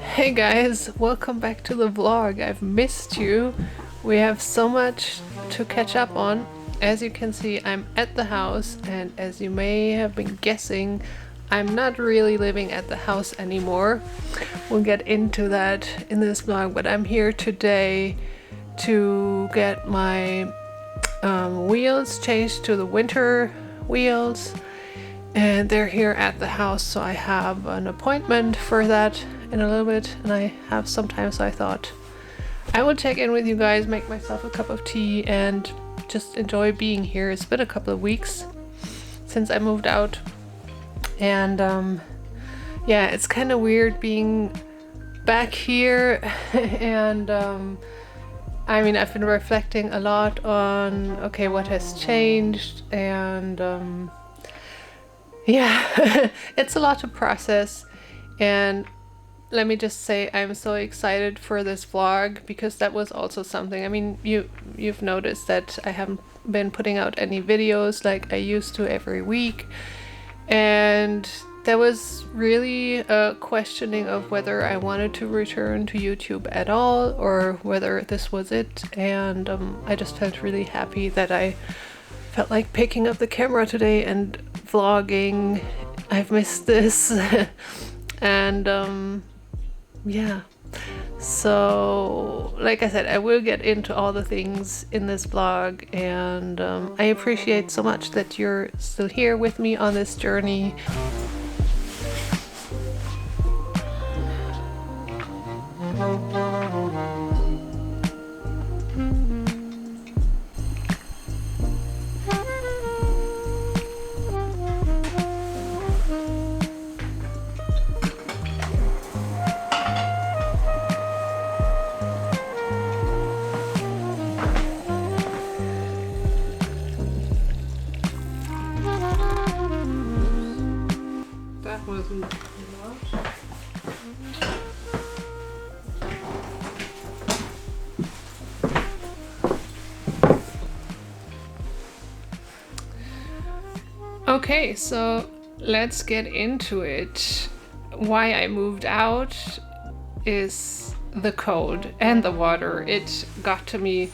Hey guys, welcome back to the vlog. I've missed you. We have so much to catch up on. As you can see, I'm at the house, and as you may have been guessing, I'm not really living at the house anymore. We'll get into that in this vlog, but I'm here today to get my wheels changed to the winter wheels, and they're here at the house, so I have an appointment for that in a little bit, and I have some time, so I thought I would check in with you guys, make myself a cup of tea, and just enjoy being here. It's been a couple of weeks since I moved out, and yeah, it's kind of weird being back here. And I mean, I've been reflecting a lot on okay, what has changed, and yeah, it's a lot to process. And let me just say, I'm so excited for this vlog, because that was also something. I mean, you've noticed that I haven't been putting out any videos like I used to every week, and there was really a questioning of whether I wanted to return to YouTube at all, or whether this was it. And I just felt really happy that I felt like picking up the camera today and vlogging. I've missed this. And yeah, so like I said, I will get into all the things in this vlog, and I appreciate so much that you're still here with me on this journey. Okay, so let's get into it. Why I moved out is the cold and the water. It got to me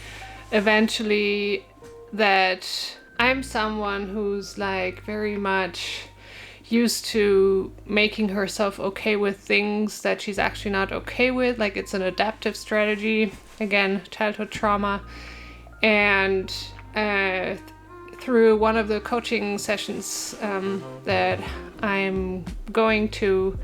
eventually that I'm someone who's like very much used to making herself okay with things that she's actually not okay with. Like, it's an adaptive strategy. Again, childhood trauma. And through one of the coaching sessions that I'm going to,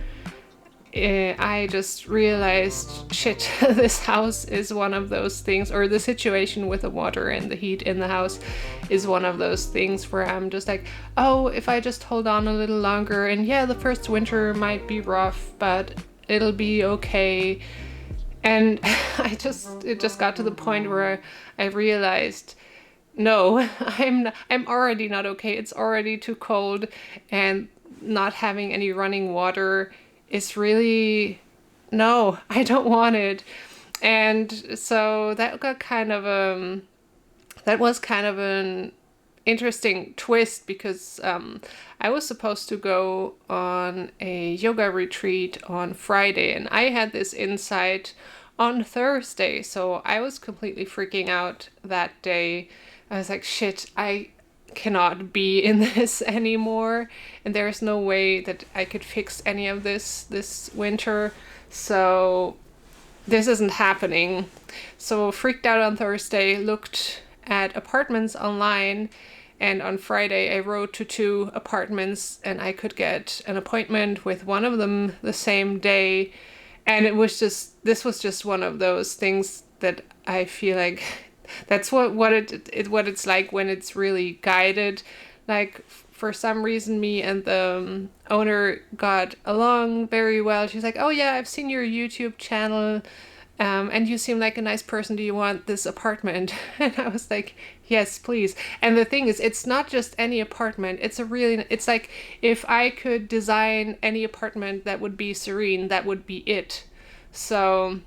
I just realized, shit, this house is one of those things, or the situation with the water and the heat in the house is one of those things where I'm just like, oh, if I just hold on a little longer, and yeah, the first winter might be rough, but it'll be okay. And it just got to the point where I realized, no, I'm already not okay. It's already too cold, and not having any running water is really, no, I don't want it. And so that got kind of that was kind of an interesting twist, because I was supposed to go on a yoga retreat on Friday, and I had this insight on Thursday, so I was completely freaking out that day. I was like, shit, I cannot be in this anymore, and there's no way that I could fix any of this winter, so this isn't happening. So freaked out on Thursday, looked at apartments online, And on Friday, I wrote to 2 apartments and I could get an appointment with one of them the same day. And this was just one of those things that I feel like that's what it's like when it's really guided. Like for some reason, me and the owner got along very well. She's like, "Oh yeah, I've seen your YouTube channel, and you seem like a nice person. Do you want this apartment?" And I was like, "Yes, please." And the thing is, it's not just any apartment. It's like if I could design any apartment that would be serene, that would be it. So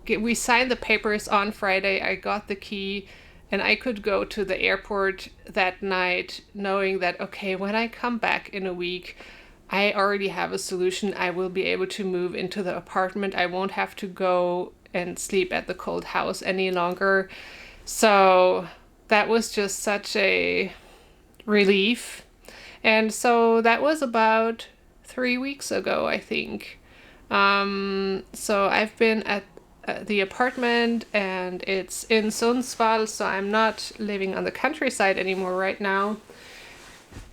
we signed the papers on Friday. I got the key and I could go to the airport that night knowing that, okay, when I come back in a week, I already have a solution. I will be able to move into the apartment. I won't have to go and sleep at the cold house any longer. So that was just such a relief. And so that was about 3 weeks ago, I think. So I've been at the apartment and it's in Sundsvall, so I'm not living on the countryside anymore right now.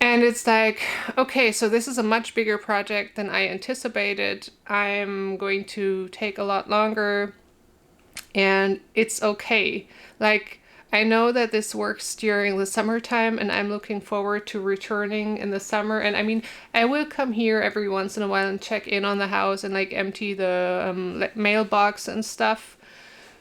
And it's like, okay, so this is a much bigger project than I anticipated. I'm going to take a lot longer and it's okay. Like, I know that this works during the summertime and I'm looking forward to returning in the summer. And I mean, I will come here every once in a while and check in on the house and like empty the mailbox and stuff.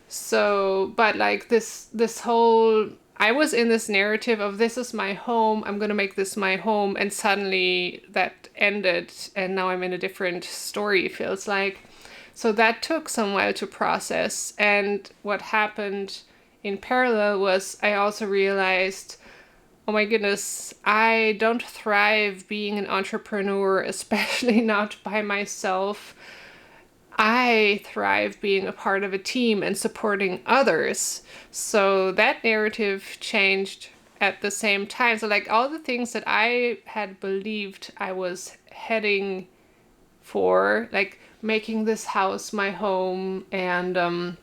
So, but like this whole, I was in this narrative of this is my home, I'm gonna make this my home, and suddenly that ended and now I'm in a different story, it feels like. So that took some while to process. And what happened in parallel was I also realized, oh my goodness, I don't thrive being an entrepreneur, especially not by myself. I thrive being a part of a team and supporting others. So that narrative changed at the same time. So like all the things that I had believed I was heading for, like making this house my home and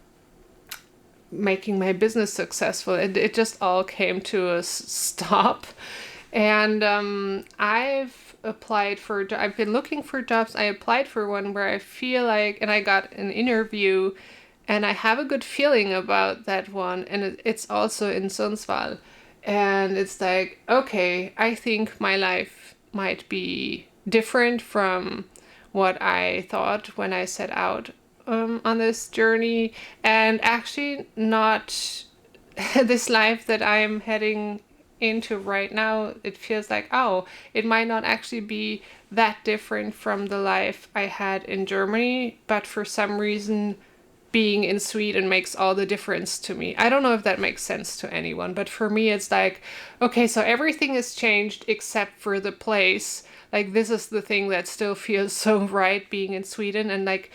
making my business successful, it just all came to a stop. And I've been looking for jobs. I applied for one where I feel like, and I got an interview and I have a good feeling about that one. And it's also in Sundsvall. And it's like, okay, I think my life might be different from what I thought when I set out on this journey, and actually not this life that I'm heading into right now. It feels like, oh, it might not actually be that different from the life I had in Germany, but for some reason being in Sweden makes all the difference to me. I don't know if that makes sense to anyone, but for me it's like, okay, so everything has changed except for the place. Like this is the thing that still feels so right, being in Sweden. And like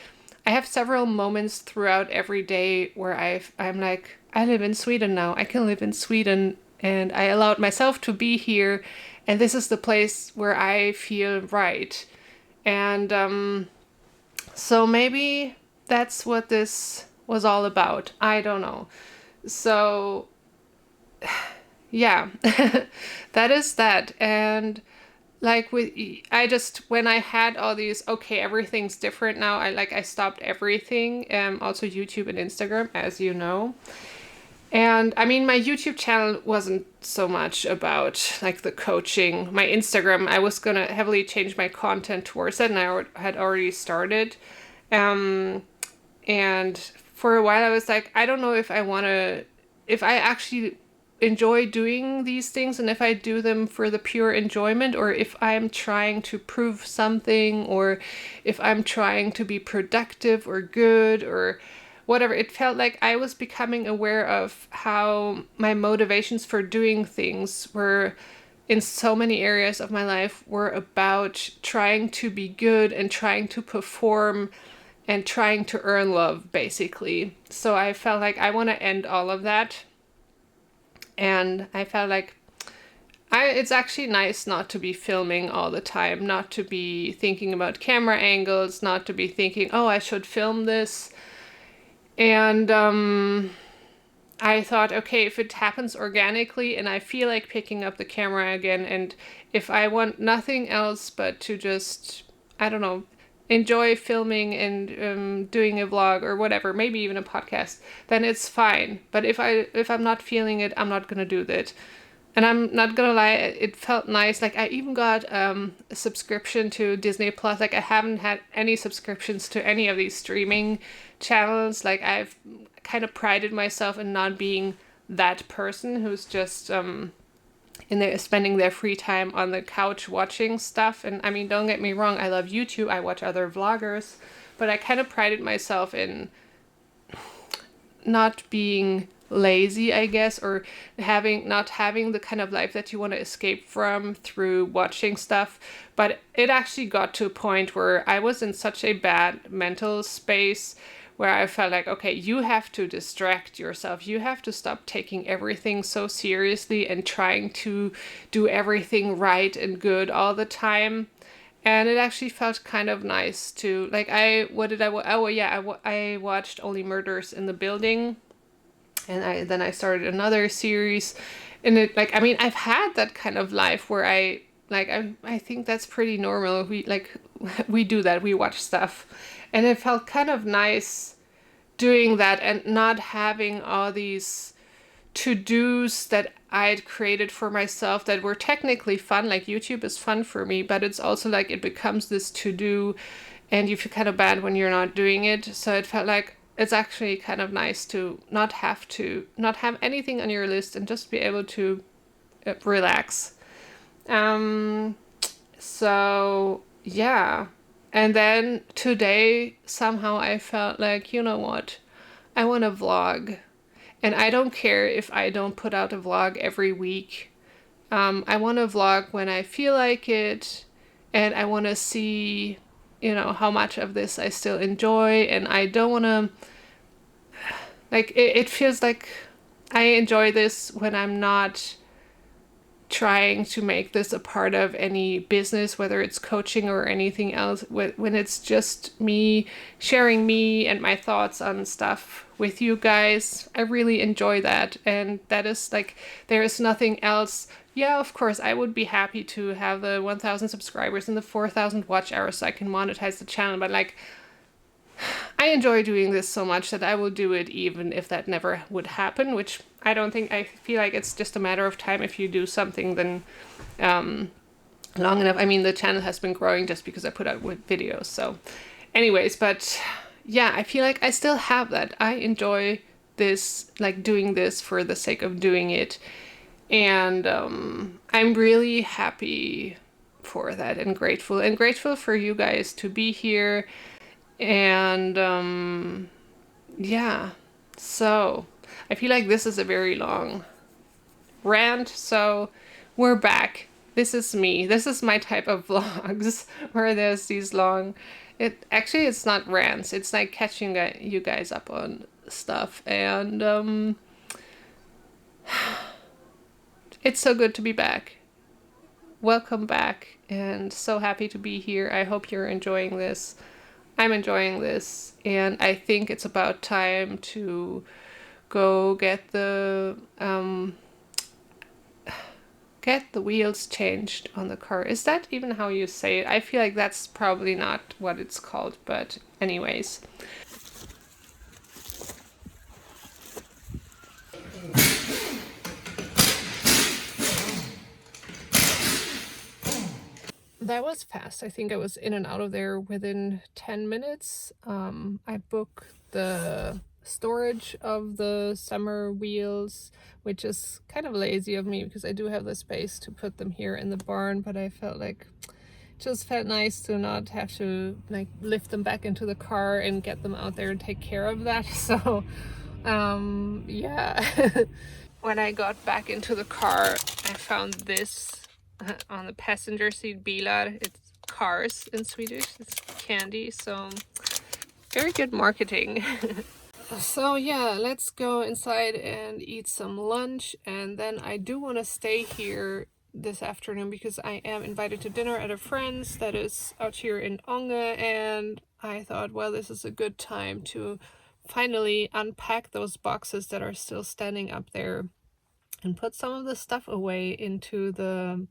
I have several moments throughout every day where I'm like, I live in Sweden now. I can live in Sweden and I allowed myself to be here. And this is the place where I feel right. And so maybe that's what this was all about. I don't know. So yeah, that is that. And like when I had all these, okay, everything's different now. I stopped everything, also YouTube and Instagram, as you know. And I mean, my YouTube channel wasn't so much about like the coaching. My Instagram, I was gonna heavily change my content towards that, and I had already started. And for a while I was like, I don't know if I actually enjoy doing these things and if I do them for the pure enjoyment, or if I'm trying to prove something, or if I'm trying to be productive or good or whatever. It felt like I was becoming aware of how my motivations for doing things were in so many areas of my life were about trying to be good and trying to perform and trying to earn love, basically. So I felt like I want to end all of that. And I felt like it's actually nice not to be filming all the time, not to be thinking about camera angles, not to be thinking, oh, I should film this. And I thought, okay, if it happens organically and I feel like picking up the camera again, and if I want nothing else but to just, I don't know, enjoy filming and doing a vlog or whatever, maybe even a podcast, then it's fine. But if I'm not feeling it, I'm not gonna do that. And I'm not gonna lie, it felt nice. Like I even got a subscription to Disney Plus. Like I haven't had any subscriptions to any of these streaming channels. Like I've kind of prided myself in not being that person who's just in there spending their free time on the couch watching stuff. And I mean, don't get me wrong, I love YouTube. I watch other vloggers, but I kind of prided myself in not being lazy, I guess, or not having the kind of life that you want to escape from through watching stuff. But it actually got to a point where I was in such a bad mental space where I felt like, okay, you have to distract yourself. You have to stop taking everything so seriously and trying to do everything right and good all the time. And it actually felt kind of nice to, like, I watched Only Murders in the Building, and I started another series. And it, like, I mean, I've had that kind of life where I think that's pretty normal. We do that, we watch stuff. And it felt kind of nice doing that and not having all these to-dos that I'd created for myself that were technically fun. Like YouTube is fun for me, but it's also like it becomes this to-do and you feel kind of bad when you're not doing it. So it felt like it's actually kind of nice to not have anything on your list and just be able to relax. So yeah. And then today somehow I felt like, you know what? I want to vlog. And I don't care if I don't put out a vlog every week. I want to vlog when I feel like it, and I want to see, how much of this I still enjoy, and I don't want to, like, it feels like I enjoy this when I'm not trying to make this a part of any business, whether it's coaching or anything else, when it's just me sharing me and my thoughts on stuff with you guys. I really enjoy that, and that is like, there is nothing else. Yeah, of course, I would be happy to have the 1,000 subscribers and the 4,000 watch hours so I can monetize the channel, but like, I enjoy doing this so much that I will do it even if that never would happen, which I don't think. I feel like it's just a matter of time. If you do something then long enough. I mean, the channel has been growing just because I put out videos. So anyways, but yeah, I feel like I still have that. I enjoy this, like doing this for the sake of doing it. And I'm really happy for that and grateful for you guys to be here. And yeah, so I feel like this is a very long rant, so we're back. This is me. This is my type of vlogs where there's these long, it's not rants, it's like catching you guys up on stuff. And it's so good to be back. Welcome back, and so happy to be here. I hope you're enjoying this. I'm enjoying this, and I think it's about time to go get the wheels changed on the car. Is that even how you say it? I feel like that's probably not what it's called, but anyways. That was fast. I think I was in and out of there within 10 minutes. I booked the storage of the summer wheels, which is kind of lazy of me because I do have the space to put them here in the barn, but I felt like it just felt nice to not have to like lift them back into the car and get them out there and take care of that. So yeah. When I got back into the car, I found this on the passenger seat. Bilar, it's cars in Swedish, it's candy, so very good marketing. So yeah, let's go inside and eat some lunch, and then I do want to stay here this afternoon because I am invited to dinner at a friend's that is out here in Ånge, and I thought, well, this is a good time to finally unpack those boxes that are still standing up there and put some of the stuff away into the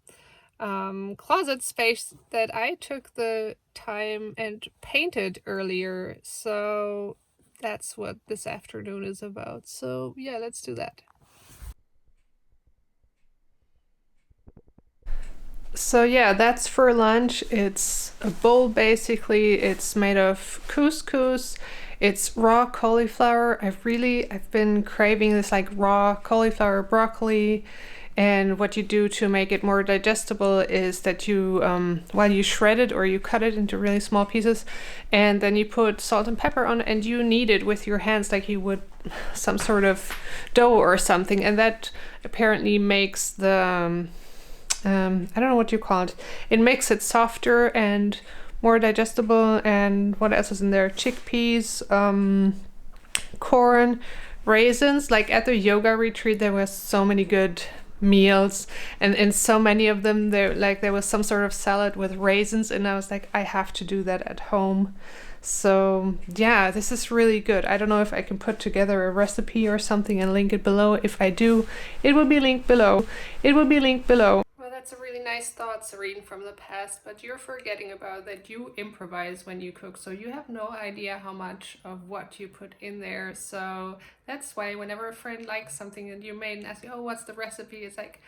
closet space that I took the time and painted earlier. So that's what this afternoon is about. So yeah, let's do that. So yeah, that's for lunch. It's a bowl basically. It's made of couscous. It's raw cauliflower. I've been craving this like raw cauliflower broccoli. And what you do to make it more digestible is that you, well, you shred it or you cut it into really small pieces, and then you put salt and pepper on it, and you knead it with your hands like you would some sort of dough or something. And that apparently makes the I don't know what you call it. It makes it softer and more digestible. And what else is in there? Chickpeas, corn, raisins. Like at the yoga retreat, there were so many good meals, and in so many of them, there was some sort of salad with raisins, and I was like, I have to do that at home. So yeah, this is really good. I don't know if I can put together a recipe or something and link it below. If I do, it will be linked below. It will be linked below. Well, that's a really nice thought, Serene, from the past, but you're forgetting about that you improvise when you cook, so you have no idea how much of what you put in there. So that's why whenever a friend likes something that you made and asks you, oh, what's the recipe? It's like,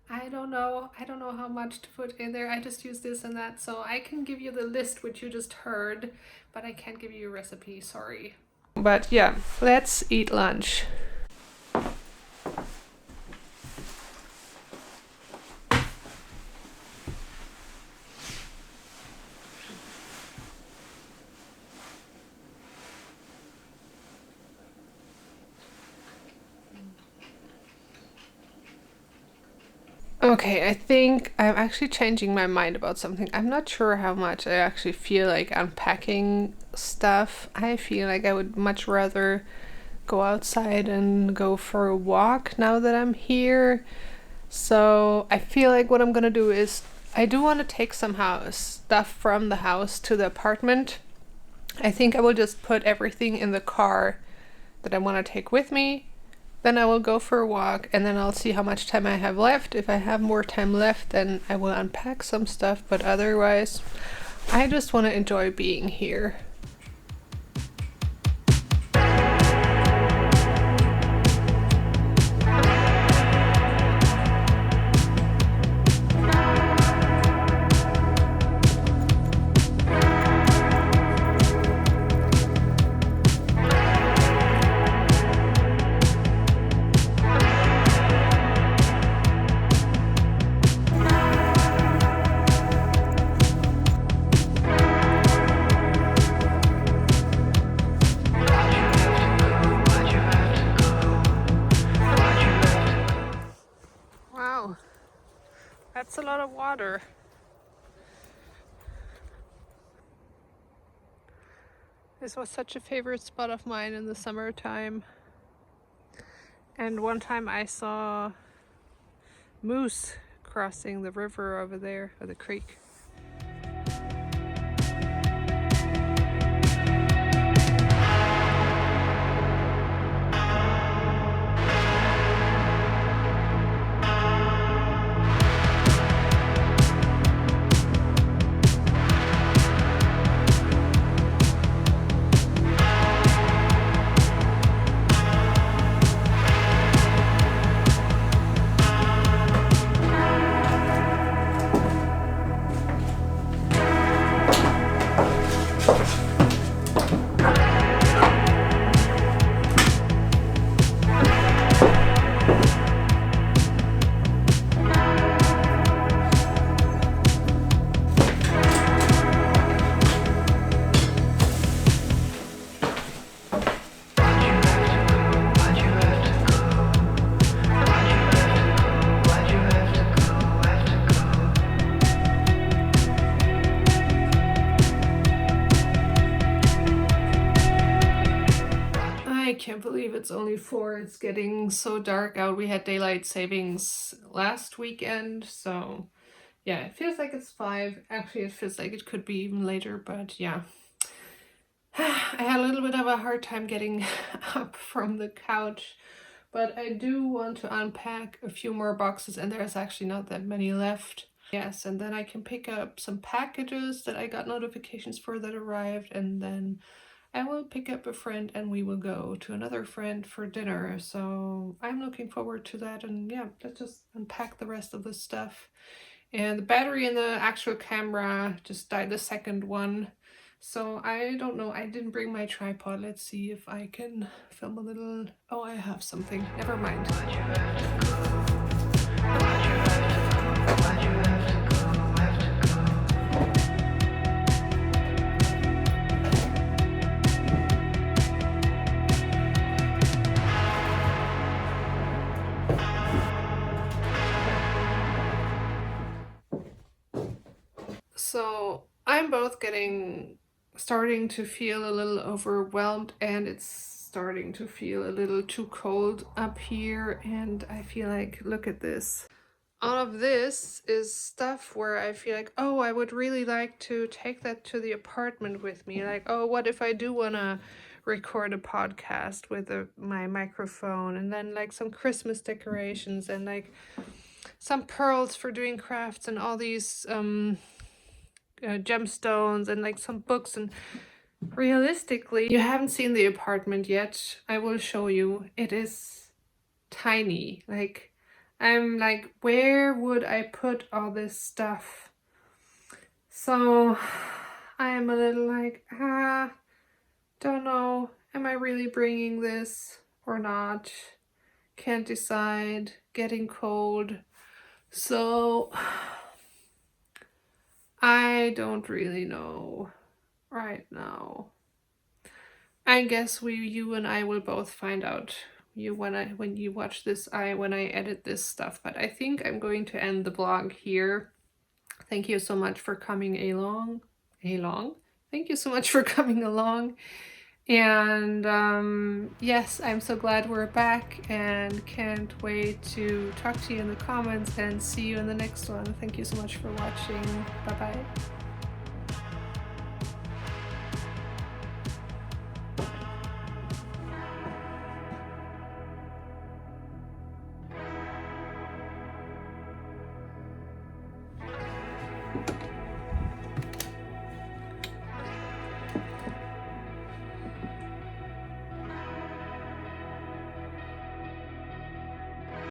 I don't know. I don't know how much to put in there. I just use this and that. So I can give you the list, which you just heard, but I can't give you a recipe. Sorry. But yeah, let's eat lunch. Okay, I think I'm actually changing my mind about something. I'm not sure how much I actually feel like unpacking stuff. I feel like I would much rather go outside and go for a walk now that I'm here. So I feel like what I'm gonna do is I do want to take some stuff from the house to the apartment. I think I will just put everything in the car that I want to take with me. Then I will go for a walk, and then I'll see how much time I have left. If I have more time left, then I will unpack some stuff, but otherwise, I just want to enjoy being here. Wow, that's a lot of water. This was such a favorite spot of mine in the summertime. And one time I saw moose crossing the river over there, or the creek. I can't believe it's only 4. It's getting so dark out. We had daylight savings last weekend, so yeah, it feels like it's 5. Actually, it feels like it could be even later, but yeah. I had a little bit of a hard time getting up from the couch, but I do want to unpack a few more boxes, and there's actually not that many left. Yes, and then I can pick up some packages that I got notifications for that arrived, and then I will pick up a friend and we will go to another friend for dinner. So I'm looking forward to that, and yeah, let's just unpack the rest of the stuff. And the battery in the actual camera just died, the second one. So I don't know, I didn't bring my tripod. Let's see if I can film a little. Oh, I have something. Never mind. So I'm both starting to feel a little overwhelmed, and it's starting to feel a little too cold up here, and I feel like, look at this. All of this is stuff where I feel like, oh, I would really like to take that to the apartment with me. Like, oh, what if I do want to record a podcast with my microphone, and then like some Christmas decorations, and like some pearls for doing crafts, and all these gemstones, and like some books. And realistically, you haven't seen the apartment yet. I will show you. It is tiny. Like, I'm like, where would I put all this stuff? So I am a little like, don't know. Am I really bringing this or not? Can't decide. Getting cold. So I don't really know right now. I guess you and I will both find out when you watch this, when I edit this stuff. But I think I'm going to end the vlog here. Thank you so much for coming along. Thank you so much for coming along. And yes, I'm so glad we're back, and can't wait to talk to you in the comments and see you in the next one. Thank you so much for watching. Bye bye.